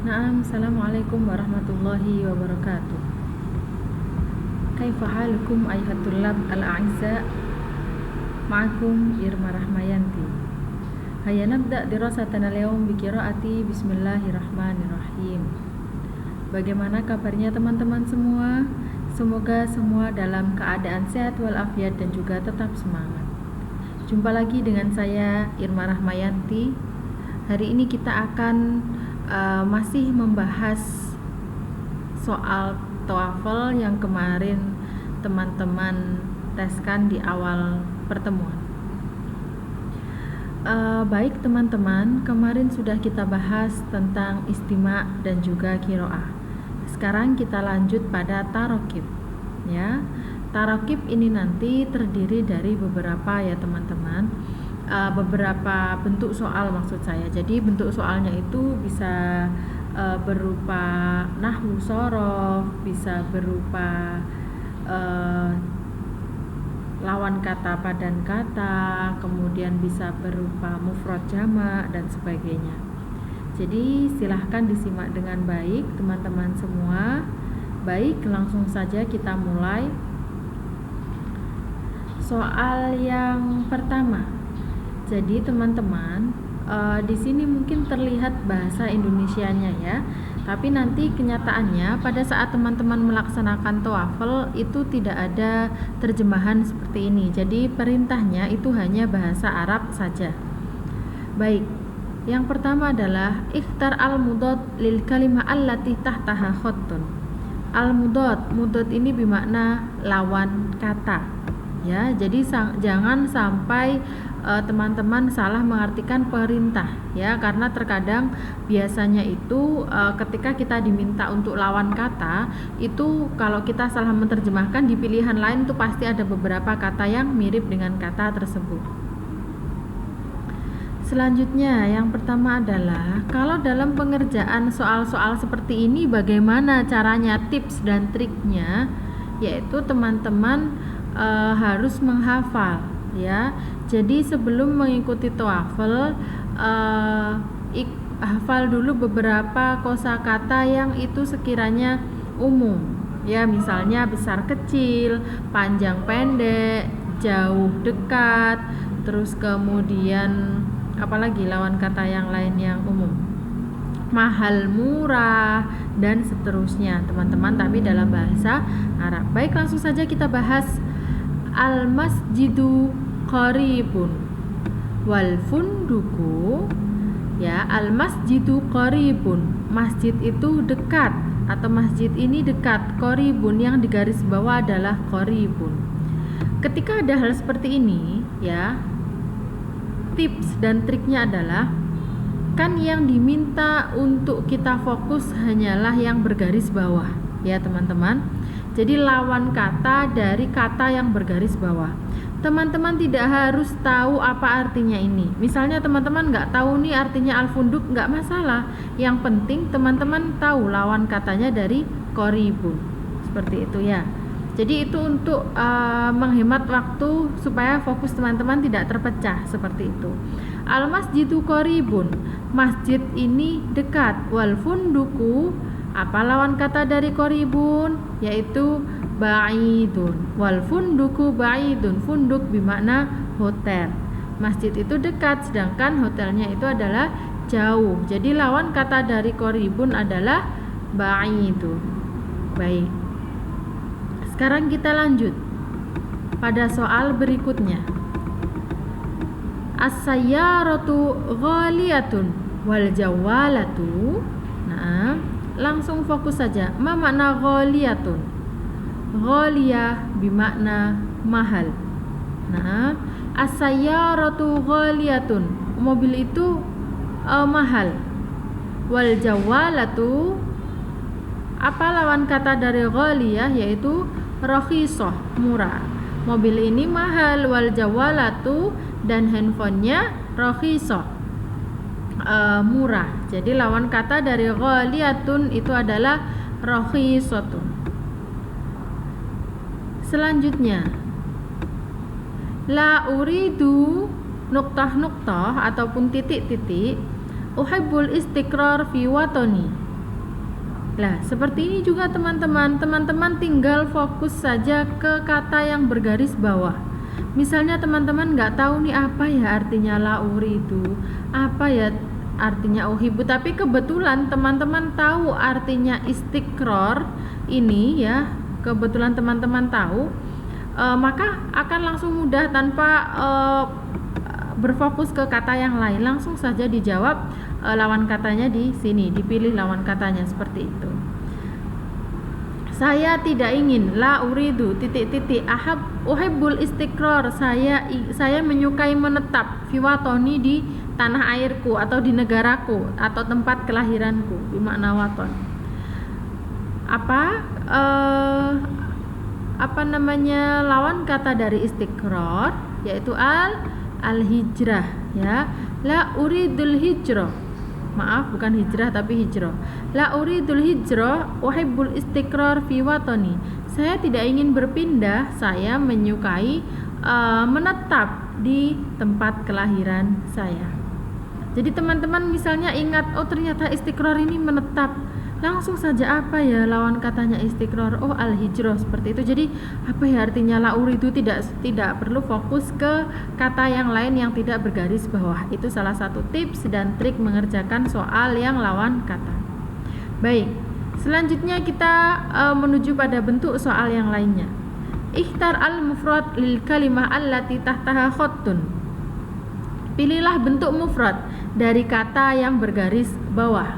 Assalamualaikum warahmatullahi wabarakatuh. Kaifa halukum ayuhat tullab al-a'izza? Ma'akum Irma Rahmayanti. Hayya nabda dirasatana al-yawm bi qiraati bismillahirrahmanirrahim. Bagaimana kabarnya teman-teman semua? Semoga semua dalam keadaan sehat walafiat dan juga tetap semangat. Jumpa lagi dengan saya Irma Rahmayanti. Hari ini kita akan masih membahas soal TOEFL yang kemarin teman-teman teskan di awal pertemuan. Baik teman-teman, kemarin sudah kita bahas tentang istima' dan juga qiraah. Sekarang kita lanjut pada tarokib. Ya, tarokib ini nanti terdiri dari beberapa ya teman-teman. Beberapa bentuk soal maksud saya. Jadi bentuk soalnya itu bisa berupa nahwu shorof, bisa berupa lawan kata padan kata, kemudian bisa berupa mufrad jamak dan sebagainya. Jadi silahkan disimak dengan baik teman-teman semua. Baik, langsung saja kita mulai. Soal yang pertama. Jadi teman-teman, di sini mungkin terlihat bahasa Indonesianya ya. Tapi nanti kenyataannya pada saat teman-teman melaksanakan TOEFL itu tidak ada terjemahan seperti ini. Jadi perintahnya itu hanya bahasa Arab saja. Baik. Yang pertama adalah ikhtar al-mudad lil kalimah allati tahtaha khattun. Al-mudad, mudad ini bermakna lawan kata. Ya, jadi jangan sampai teman-teman salah mengartikan perintah ya, karena terkadang biasanya itu ketika kita diminta untuk lawan kata itu kalau kita salah menerjemahkan di pilihan lain tuh pasti ada beberapa kata yang mirip dengan kata tersebut. Selanjutnya yang pertama adalah kalau dalam pengerjaan soal-soal seperti ini bagaimana caranya, tips dan triknya, yaitu teman-teman harus menghafal ya. Jadi sebelum mengikuti TOEFL hafal dulu beberapa kosakata yang itu sekiranya umum ya, misalnya besar kecil, panjang pendek, jauh dekat, terus kemudian apalagi lawan kata yang lain yang umum, mahal murah dan seterusnya teman-teman, tapi dalam bahasa Arab. Baik, langsung saja kita bahas. Al-masjidu qaribun wal funduku ya, al-masjidu qaribun, masjid itu dekat atau masjid ini dekat, qaribun yang di garis bawah adalah qaribun. Ketika ada hal seperti ini ya, tips dan triknya adalah kan yang diminta untuk kita fokus hanyalah yang bergaris bawah ya teman-teman. Jadi lawan kata dari kata yang bergaris bawah. Teman-teman tidak harus tahu apa artinya ini. Misalnya teman-teman nggak tahu nih artinya al-funduk, nggak masalah. Yang penting teman-teman tahu lawan katanya dari qaribun. Seperti itu ya. Jadi itu untuk menghemat waktu supaya fokus teman-teman tidak terpecah seperti itu. Al-masjidu qaribun, masjid ini dekat. Wal funduku, apa lawan kata dari qaribun? Yaitu ba'idun. Wal funduku ba'idun. Funduk bermakna hotel. Masjid itu dekat, sedangkan hotelnya itu adalah jauh. Jadi lawan kata dari qaribun adalah ba'idun. Baik. Sekarang kita lanjut pada soal berikutnya. As-sayyaratu ghaliyatun wal jawalatu. Nah, langsung fokus saja. Ma makna ghaliyatun? Ghaliyah bimakna mahal. Nah, as-sayyaratu ghaliyatun, mobil itu mahal. Wal jawalatu, apa lawan kata dari ghaliyah? Yaitu rakhisah, murah. Mobil ini mahal, wal jawalatu, dan handphonenya rakhisah, murah. Jadi lawan kata dari ghaliyatun itu adalah rakhisatun. Selanjutnya, la uridu nuktah-nuktah ataupun titik-titik, uhibbul istiqrar fi watoni. Nah, seperti ini juga teman-teman. Teman-teman tinggal fokus saja ke kata yang bergaris bawah. Misalnya teman-teman nggak tahu nih apa ya artinya la uridu, apa ya artinya uhibbu, tapi kebetulan teman-teman tahu artinya istiqror ini ya, kebetulan teman-teman tahu, maka akan langsung mudah tanpa berfokus ke kata yang lain, langsung saja dijawab lawan katanya di sini, dipilih lawan katanya seperti itu. Saya tidak ingin, la uridu titik-titik uhibbul istiqrar, saya menyukai menetap fi watoni, di tanah airku atau di negaraku atau tempat kelahiranku, bermakna waton. Apa namanya lawan kata dari istiqrar, yaitu al-hijrah ya. La uridul hijrah, maaf bukan hijrah tapi hijrah. La uridul hijrah uhibbul istiqrar fi watani. Saya tidak ingin berpindah, saya menyukai menetap di tempat kelahiran saya. Jadi teman-teman misalnya ingat, oh ternyata istiqrar ini menetap, langsung saja apa ya lawan katanya istiqrar, oh al-hijrah, seperti itu. Jadi apa ya artinya la uridu, tidak perlu fokus ke kata yang lain yang tidak bergaris bawah. Itu salah satu tips dan trik mengerjakan soal yang lawan kata. Baik, selanjutnya kita menuju pada bentuk soal yang lainnya. Ikhtar al-mufrad lil kalimah allati tahtaha khattun. Pilihlah bentuk mufrad dari kata yang bergaris bawah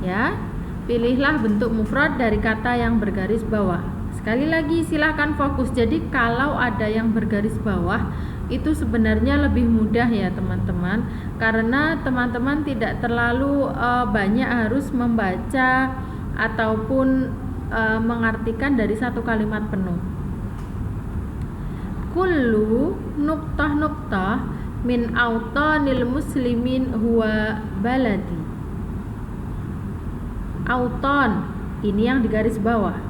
ya. Pilihlah bentuk mufrad dari kata yang bergaris bawah. Sekali lagi silahkan fokus. Jadi kalau ada yang bergaris bawah itu sebenarnya lebih mudah ya teman-teman, karena teman-teman tidak terlalu banyak harus membaca ataupun mengartikan dari satu kalimat penuh. Kullu nuktah-nuktah min autanil muslimin huwa baladi. Auton ini yang digaris bawah,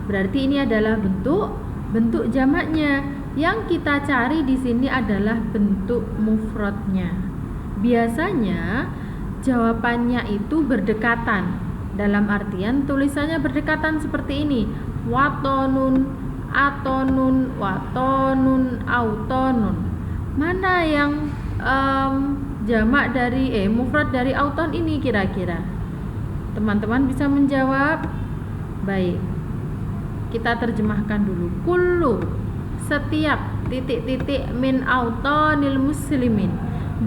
berarti ini adalah bentuk jamaknya. Yang kita cari di sini adalah bentuk mufradnya. Biasanya jawabannya itu berdekatan, dalam artian tulisannya berdekatan seperti ini: watonun, atonun, watonun, autonun. Mana yang jamak dari mufrad dari auton ini kira-kira? Teman-teman bisa menjawab? Baik, kita terjemahkan dulu. Kullu, setiap titik-titik min autonil muslimin,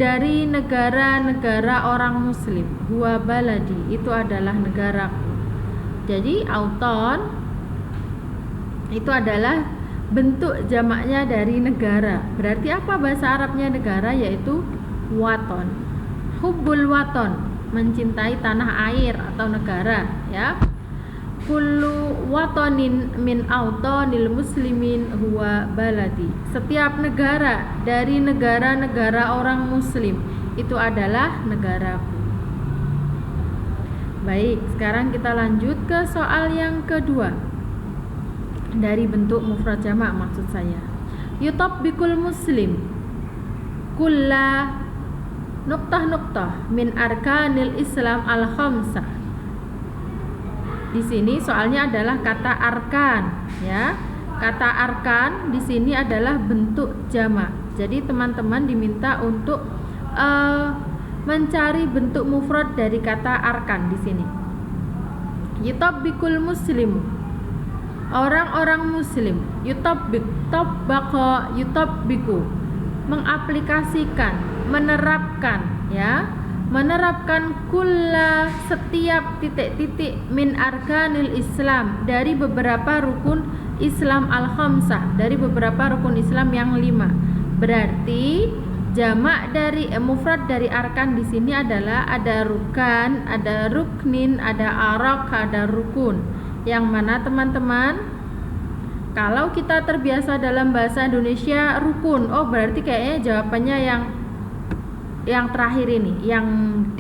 dari negara-negara orang muslim. Huwa baladi, itu adalah negaraku. Jadi auton itu adalah bentuk jamaknya dari negara. Berarti apa bahasa Arabnya negara? Yaitu waton. Hubbul waton, mencintai tanah air atau negara ya. Kullu watonin min autonil muslimin huwa baladi. Setiap negara dari negara-negara orang muslim itu adalah negaraku. Baik, sekarang kita lanjut ke soal yang kedua. Dari bentuk mufrad jamak maksud saya. Yutabbiqul muslim kulla nuktah-nuktah min arkanil Islam al-khamsah. Di sini soalnya adalah kata arkan ya. Kata arkan di sini adalah bentuk jamak. Jadi teman-teman diminta untuk mencari bentuk mufrad dari kata arkan di sini. Yutabbiqul muslimu, orang-orang muslim. Yutabbiq, tabbaqa, yutabbiqu, mengaplikasikan, menerapkan ya. Menerapkan kulla, setiap titik-titik min arkanil Islam, dari beberapa rukun Islam al-khamsah, dari beberapa rukun Islam yang 5. Berarti jamak dari mufrad dari arkan di sini adalah ada rukan, ada ruknin, ada arak, ada rukun. Yang mana teman-teman? Kalau kita terbiasa dalam bahasa Indonesia rukun, oh berarti kayaknya jawabannya yang terakhir ini, yang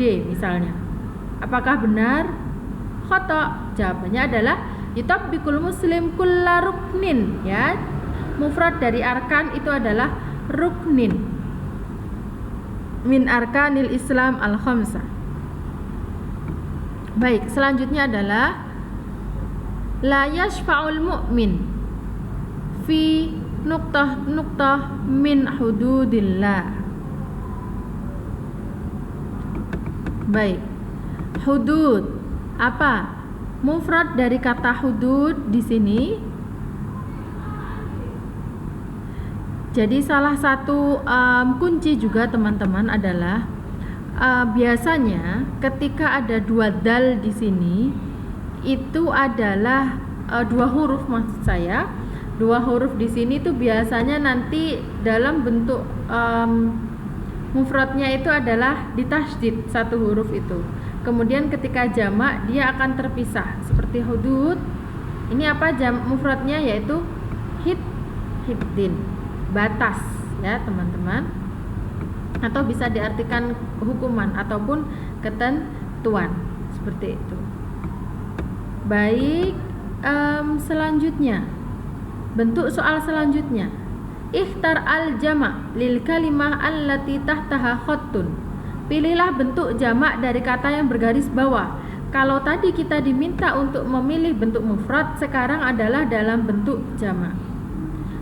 D misalnya. Apakah benar? Khata. Jawabannya adalah yutabbiqul muslim kulla ruknin ya. Mufrad dari arkan itu adalah ruknin min arkanil Islam al-khamsah. Baik, selanjutnya adalah La yashfa'ul mu'min fi nuktah min hududillah. Baik, hudud apa? Mufrad dari kata hudud di sini. Jadi salah satu kunci juga teman-teman adalah biasanya ketika ada dua dal di sini itu adalah dua huruf, maksud saya dua huruf di sini tuh biasanya nanti dalam bentuk mufradnya itu adalah ditasydid satu huruf itu. Kemudian ketika jamak dia akan terpisah seperti hudud. Ini apa mufradnya, yaitu hiddin, batas ya teman-teman, atau bisa diartikan hukuman ataupun ketentuan seperti itu. Baik, selanjutnya bentuk soal selanjutnya, ikhtar al-jama' lil kalimah allati tahtaha khattun. Pilihlah bentuk jamak dari kata yang bergaris bawah. Kalau tadi kita diminta untuk memilih bentuk mufrad, sekarang adalah dalam bentuk jamak.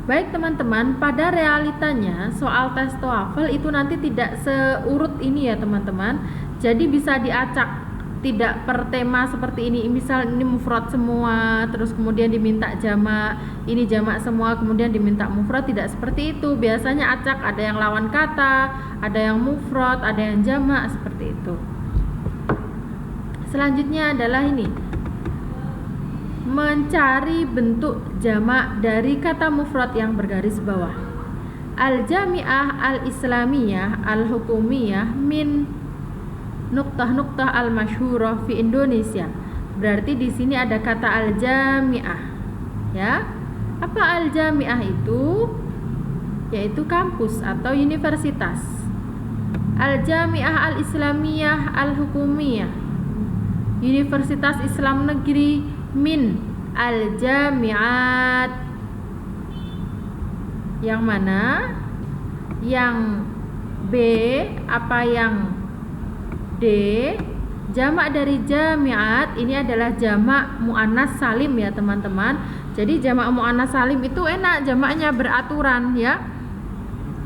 Baik teman-teman, pada realitanya soal tes TOEFL itu nanti tidak seurut ini ya teman-teman. Jadi bisa diacak, tidak per tema seperti ini. Misal ini mufrad semua, terus kemudian diminta jamak, ini jamak semua, kemudian diminta mufrad, tidak seperti itu. Biasanya acak, ada yang lawan kata, ada yang mufrad, ada yang jamak, seperti itu. Selanjutnya adalah ini, mencari bentuk jamak dari kata mufrad yang bergaris bawah. Al-jami'ah al-islamiyah al-hukumiyah min nuktah-nuktah al-masyhurah fi Indonesia. Berarti di sini ada kata al-jami'ah. Ya. Apa al-jami'ah itu? Yaitu kampus atau universitas. Al-jami'ah al-islamiyah al-hukumiyah, Universitas Islam Negeri min al-jami'at. Yang mana? Yang B apa yang D? Jamak dari jami'at ini adalah jamak muannas salim ya teman-teman. Jadi jamak muannas salim itu enak, jamaknya beraturan ya.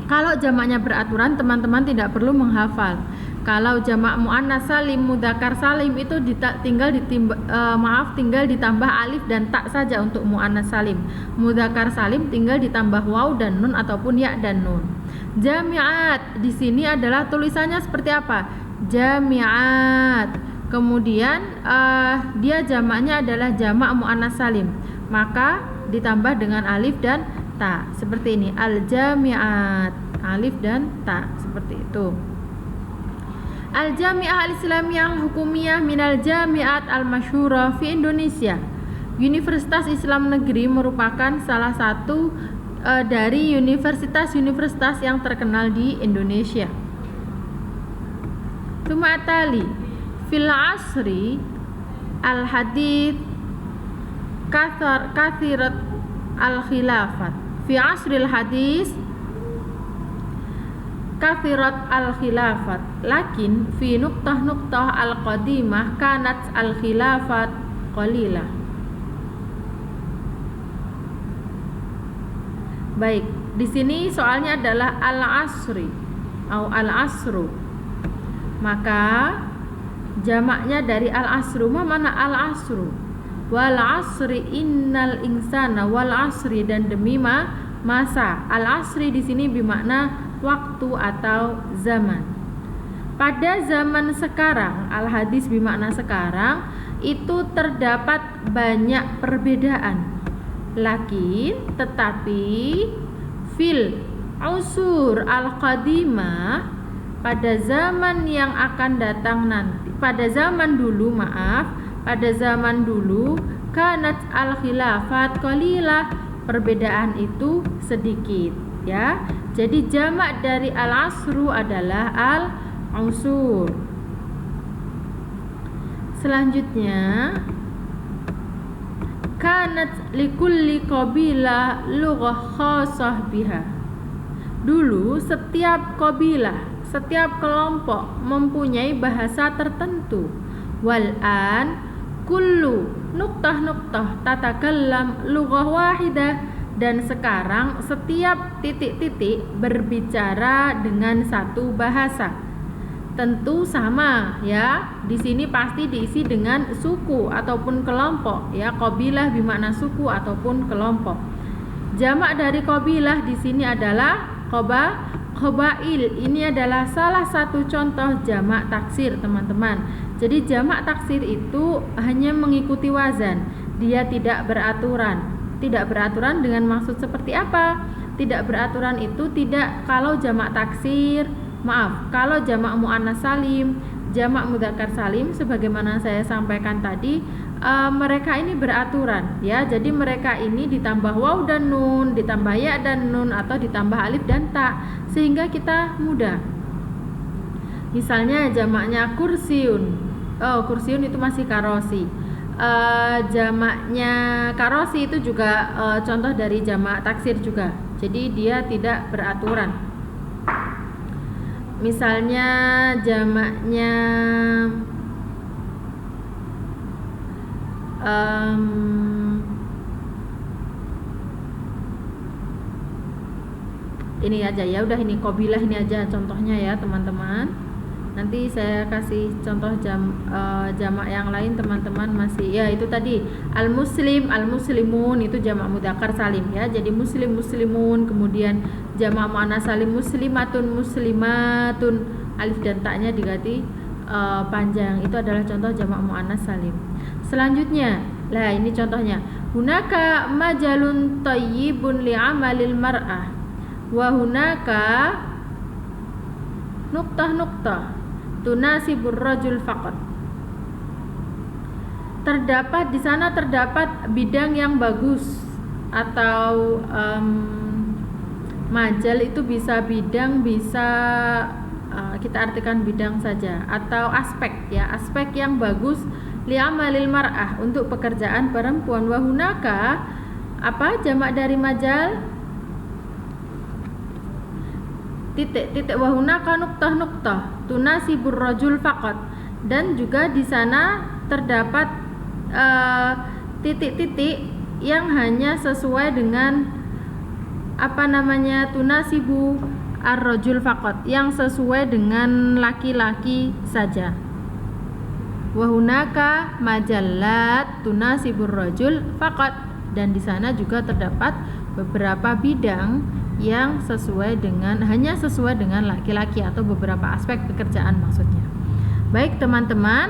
Kalau jamaknya beraturan teman-teman tidak perlu menghafal. Kalau jamak muannas salim, mudzakkar salim itu tinggal ditambah alif dan tak saja untuk muannas salim. Mudzakkar salim tinggal ditambah waw dan nun ataupun ya dan nun. Jami'at di sini adalah tulisannya seperti apa? Jami'at. Kemudian dia jamaknya adalah jamak muannas salim. Maka ditambah dengan alif dan ta. Seperti ini, al-jami'at, alif dan ta, seperti itu. Al-Jami'ah Al-Islamiyah Al-Hukumiyah minal Jami'at Al-Masyhurah fi Indonesia. Universitas Islam Negeri merupakan salah satu dari universitas-universitas yang terkenal di Indonesia. Tumatali fil asri al-hadith kathirat al-khilafat. Fi asril hadis kathirat al-khilafat, lakin fi nuktah-nuktah al-qadimah kanat al-khilafat qalilah. Baik, di sini soalnya adalah al-asri atau al-asru. Maka jamaknya dari al-asru, mana al-asru? Wal asri innal insana, wal asri dan demi masa. Al-asri di sini bermakna waktu atau zaman. Pada zaman sekarang, al-hadis bermakna sekarang, itu terdapat banyak perbedaan. Tetapi fil usur al-qadimah, pada zaman yang akan datang nanti, pada zaman dulu kanat al-khilafat qalilah, perbedaan itu sedikit ya. Jadi jamak dari al-asru adalah al-usur. Selanjutnya, kanat likulli qabilah lughah khassah biha. Dulu setiap qabilah, setiap kelompok mempunyai bahasa tertentu. Wal'an kullu nuktah tatakallam lughah wahidah, dan sekarang setiap titik-titik berbicara dengan satu bahasa. Tentu sama ya. Di sini pasti diisi dengan suku ataupun kelompok ya. Qabilah bermakna suku ataupun kelompok. Jamak dari qabilah di sini adalah qabail. Ini adalah salah satu contoh jamak taksir, teman-teman. Jadi jamak taksir itu hanya mengikuti wazan. Dia tidak beraturan. Tidak beraturan dengan maksud seperti apa? Tidak beraturan itu tidak kalau jamak taksir, kalau jamak muannas salim, jamak mudzakkar salim sebagaimana saya sampaikan tadi, mereka ini beraturan ya. Jadi mereka ini ditambah waw dan nun, ditambah ya dan nun, atau ditambah alif dan ta, sehingga kita mudah. Misalnya jamaknya kursiun. Kursiun itu masih karosi. Jamaknya karosi itu juga contoh dari jamak taksir juga. Jadi dia tidak beraturan. Misalnya jamaknya ini aja ya, udah ini qabilah ini aja contohnya ya teman-teman. Nanti saya kasih contoh jamak yang lain teman-teman masih ya. Itu tadi al-muslim, al-muslimun itu jamak mudzakkar salim ya. Jadi muslim, muslimun, kemudian jamak muannas salim muslimatun, muslimatun, alif dan ta-nya diganti panjang. Itu adalah contoh jamak muannas salim. Selanjutnya, lah ini contohnya. Hunaka majalun thayyibun li'amalil mar'ah. Wa hunaka nuktah tunasibur rajul faqat. Terdapat di sana terdapat bidang yang bagus, atau majal itu bisa bidang, bisa kita artikan bidang saja, atau aspek ya, aspek yang bagus li'amalil mar'ah, untuk pekerjaan perempuan. Wa hunaka apa jamak dari majal? Titik-titik. Wa hunaka nuktah tunasibur rajul faqat, dan juga di sana terdapat titik-titik yang hanya sesuai dengan tunasibu ar-rajul faqat, yang sesuai dengan laki-laki saja. Wa hunaka majallat tunasibur rajul faqat, dan di sana juga terdapat beberapa bidang yang hanya sesuai dengan laki-laki, atau beberapa aspek pekerjaan maksudnya. Baik teman-teman,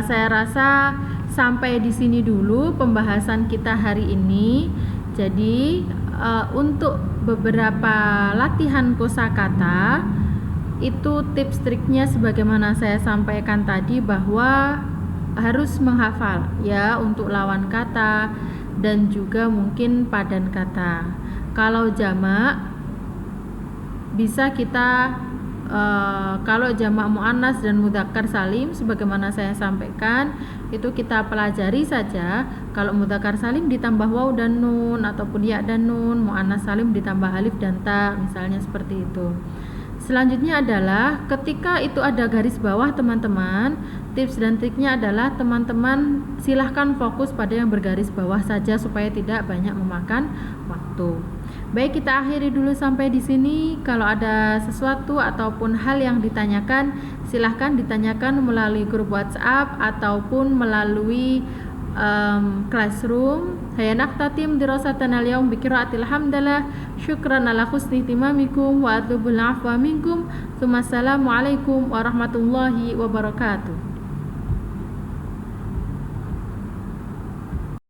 saya rasa sampai di sini dulu pembahasan kita hari ini. Jadi untuk beberapa latihan kosakata itu tips triknya sebagaimana saya sampaikan tadi, bahwa harus menghafal ya untuk lawan kata dan juga mungkin padan kata. Kalau jamak bisa kita kalau jamak muannas dan mudzakkar salim sebagaimana saya sampaikan itu kita pelajari saja. Kalau mudzakkar salim ditambah waw dan nun, ataupun ya dan nun, muannas salim ditambah alif dan ta, misalnya seperti itu. Selanjutnya adalah ketika itu ada garis bawah teman-teman, tips dan triknya adalah teman-teman silahkan fokus pada yang bergaris bawah saja supaya tidak banyak memakan waktu. Baik, kita akhiri dulu sampai di sini. Kalau ada sesuatu ataupun hal yang ditanyakan, silahkan ditanyakan melalui grup WhatsApp ataupun melalui classroom. Saya naktatim dirasatan al-yaum bi qiraatil hamdalah. Syukran ala husni ihtimamikum wa atlubul afwa minkum. Assalamualaikum warahmatullahi wabarakatuh.